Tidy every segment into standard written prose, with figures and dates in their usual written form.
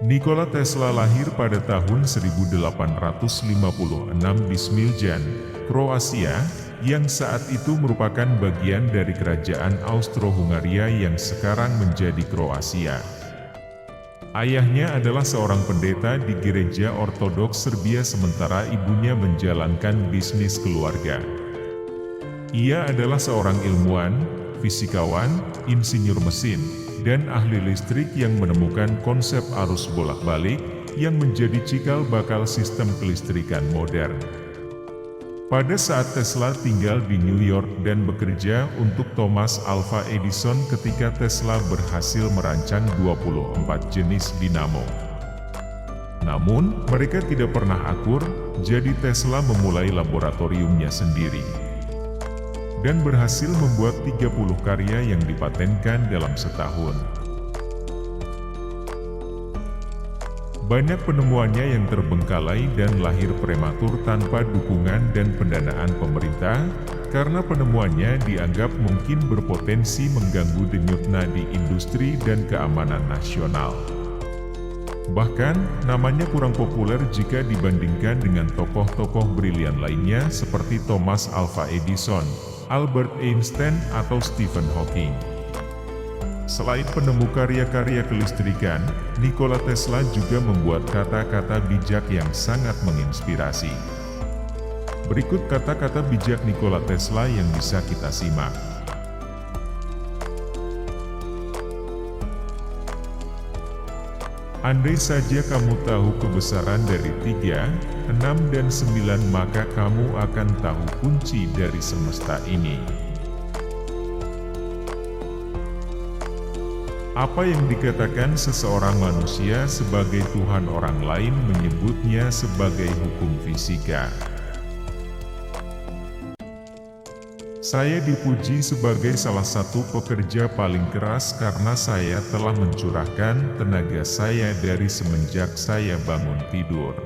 Nikola Tesla lahir pada tahun 1856 di Smiljan, Kroasia, yang saat itu merupakan bagian dari kerajaan Austro-Hungaria yang sekarang menjadi Kroasia. Ayahnya adalah seorang pendeta di gereja Ortodoks Serbia sementara ibunya menjalankan bisnis keluarga. Ia adalah seorang ilmuwan, fisikawan, insinyur mesin, dan ahli listrik yang menemukan konsep arus bolak-balik yang menjadi cikal bakal sistem kelistrikan modern. Pada saat Tesla tinggal di New York dan bekerja untuk Thomas Alva Edison ketika Tesla berhasil merancang 24 jenis dinamo. Namun, mereka tidak pernah akur, jadi Tesla memulai laboratoriumnya sendiri. Dan berhasil membuat 30 karya yang dipatenkan dalam setahun. Banyak penemuannya yang terbengkalai dan lahir prematur tanpa dukungan dan pendanaan pemerintah, karena penemuannya dianggap mungkin berpotensi mengganggu denyut nadi industri dan keamanan nasional. Bahkan, namanya kurang populer jika dibandingkan dengan tokoh-tokoh brilian lainnya seperti Thomas Alva Edison, Albert Einstein, atau Stephen Hawking. Selain penemu karya-karya kelistrikan, Nikola Tesla juga membuat kata-kata bijak yang sangat menginspirasi. Berikut kata-kata bijak Nikola Tesla yang bisa kita simak. Andai saja kamu tahu kebesaran dari 3, 6 dan 9 maka kamu akan tahu kunci dari semesta ini. Apa yang dikatakan seseorang manusia sebagai Tuhan orang lain menyebutnya sebagai hukum fisika. Saya dipuji sebagai salah satu pekerja paling keras karena saya telah mencurahkan tenaga saya dari semenjak saya bangun tidur.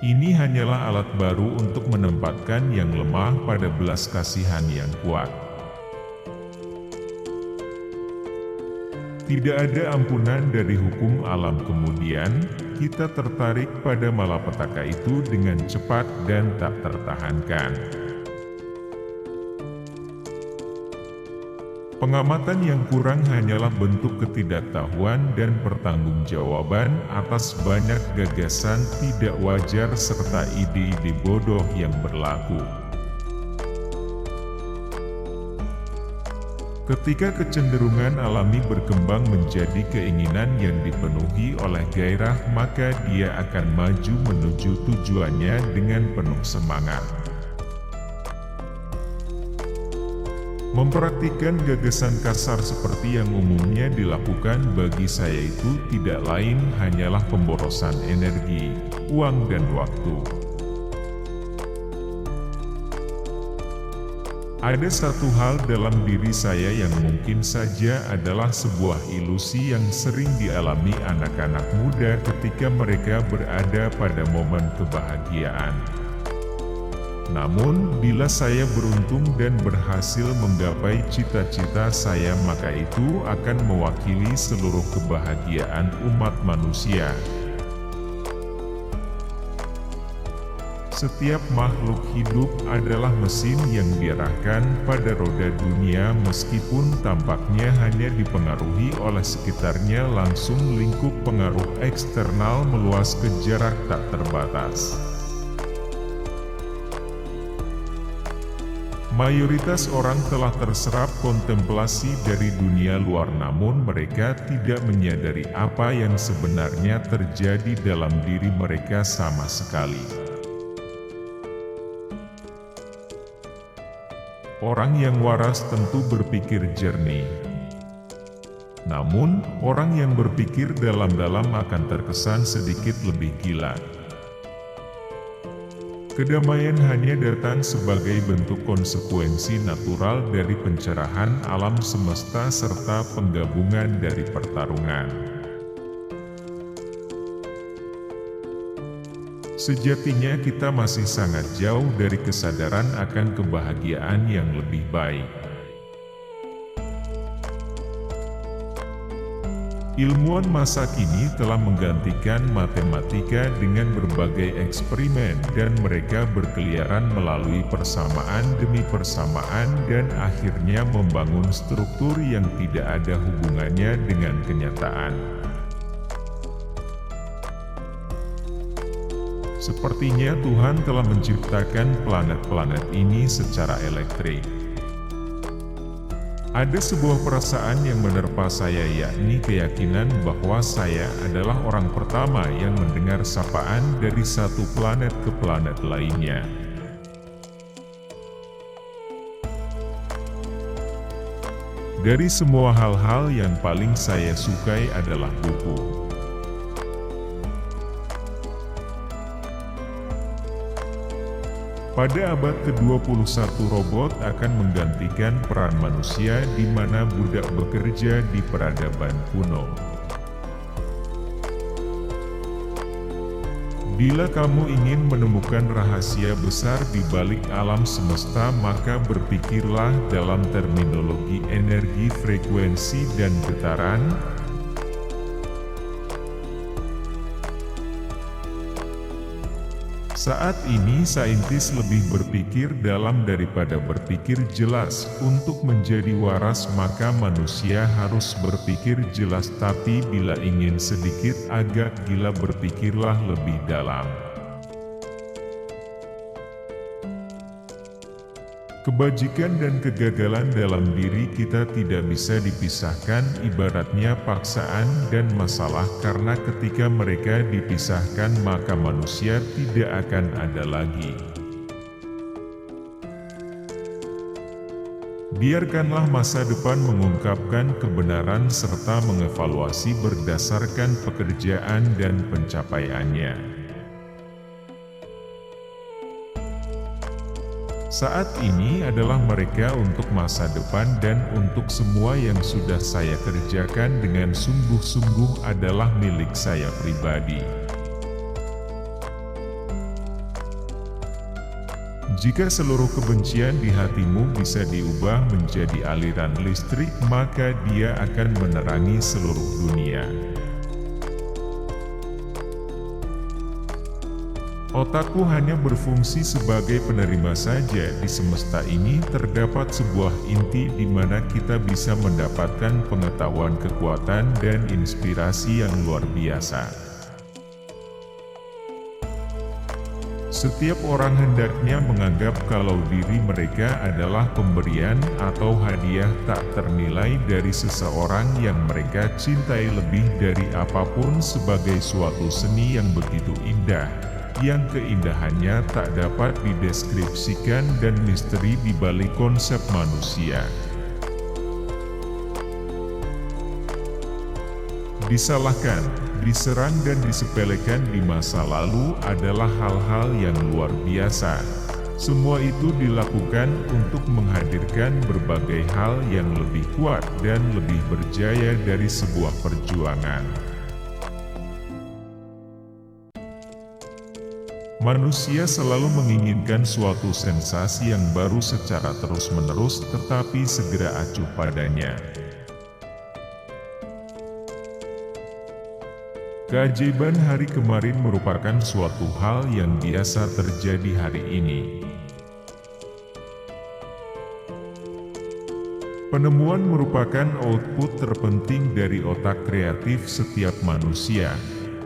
Ini hanyalah alat baru untuk menempatkan yang lemah pada belas kasihan yang kuat. Tidak ada ampunan dari hukum alam kemudian, kita tertarik pada malapetaka itu dengan cepat dan tak tertahankan. Pengamatan yang kurang hanyalah bentuk ketidaktahuan dan pertanggungjawaban atas banyak gagasan tidak wajar serta ide-ide bodoh yang berlaku. Ketika kecenderungan alami berkembang menjadi keinginan yang dipenuhi oleh gairah, maka dia akan maju menuju tujuannya dengan penuh semangat. Mempraktikkan gagasan kasar seperti yang umumnya dilakukan bagi saya itu tidak lain hanyalah pemborosan energi, uang dan waktu. Ada satu hal dalam diri saya yang mungkin saja adalah sebuah ilusi yang sering dialami anak-anak muda ketika mereka berada pada momen kebahagiaan. Namun, bila saya beruntung dan berhasil menggapai cita-cita saya, maka itu akan mewakili seluruh kebahagiaan umat manusia. Setiap makhluk hidup adalah mesin yang diarahkan pada roda dunia meskipun tampaknya hanya dipengaruhi oleh sekitarnya langsung lingkup pengaruh eksternal meluas ke jarak tak terbatas. Mayoritas orang telah terserap kontemplasi dari dunia luar namun mereka tidak menyadari apa yang sebenarnya terjadi dalam diri mereka sama sekali. Orang yang waras tentu berpikir jernih. Namun, orang yang berpikir dalam-dalam akan terkesan sedikit lebih gila. Kedamaian hanya datang sebagai bentuk konsekuensi natural dari pencerahan alam semesta serta penggabungan dari pertarungan. Sejatinya kita masih sangat jauh dari kesadaran akan kebahagiaan yang lebih baik. Ilmuwan masa kini telah menggantikan matematika dengan berbagai eksperimen dan mereka berkeliaran melalui persamaan demi persamaan dan akhirnya membangun struktur yang tidak ada hubungannya dengan kenyataan. Sepertinya Tuhan telah menciptakan planet-planet ini secara elektrik. Ada sebuah perasaan yang menerpa saya, yakni keyakinan bahwa saya adalah orang pertama yang mendengar sapaan dari satu planet ke planet lainnya. Dari semua hal-hal yang paling saya sukai adalah buku. Pada abad ke-21 robot akan menggantikan peran manusia di mana budak bekerja di peradaban kuno. Bila kamu ingin menemukan rahasia besar di balik alam semesta, maka berpikirlah dalam terminologi energi, frekuensi, dan getaran. Saat ini saintis lebih berpikir dalam daripada berpikir jelas. Untuk menjadi waras maka manusia harus berpikir jelas, tapi bila ingin sedikit agak gila berpikirlah lebih dalam. Kebajikan dan kegagalan dalam diri kita tidak bisa dipisahkan, ibaratnya paksaan dan masalah, karena ketika mereka dipisahkan maka manusia tidak akan ada lagi. Biarkanlah masa depan mengungkapkan kebenaran serta mengevaluasi berdasarkan pekerjaan dan pencapaiannya. Saat ini adalah mereka untuk masa depan dan untuk semua yang sudah saya kerjakan dengan sungguh-sungguh adalah milik saya pribadi. Jika seluruh kebencian di hatimu bisa diubah menjadi aliran listrik, maka dia akan menerangi seluruh dunia. Otakku hanya berfungsi sebagai penerima saja. Di semesta ini terdapat sebuah inti di mana kita bisa mendapatkan pengetahuan, kekuatan, dan inspirasi yang luar biasa. Setiap orang hendaknya menganggap kalau diri mereka adalah pemberian atau hadiah tak ternilai dari seseorang yang mereka cintai lebih dari apapun, sebagai suatu seni yang begitu indah, yang keindahannya tak dapat dideskripsikan dan misteri di balik konsep manusia. Disalahkan, diserang dan disepelekan di masa lalu adalah hal-hal yang luar biasa. Semua itu dilakukan untuk menghadirkan berbagai hal yang lebih kuat dan lebih berjaya dari sebuah perjuangan. Manusia selalu menginginkan suatu sensasi yang baru secara terus-menerus, tetapi segera acuh padanya. Keajaiban hari kemarin merupakan suatu hal yang biasa terjadi hari ini. Penemuan merupakan output terpenting dari otak kreatif setiap manusia.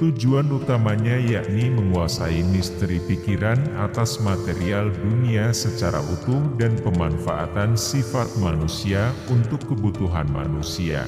Tujuan utamanya yakni menguasai misteri pikiran atas material dunia secara utuh dan pemanfaatan sifat manusia untuk kebutuhan manusia.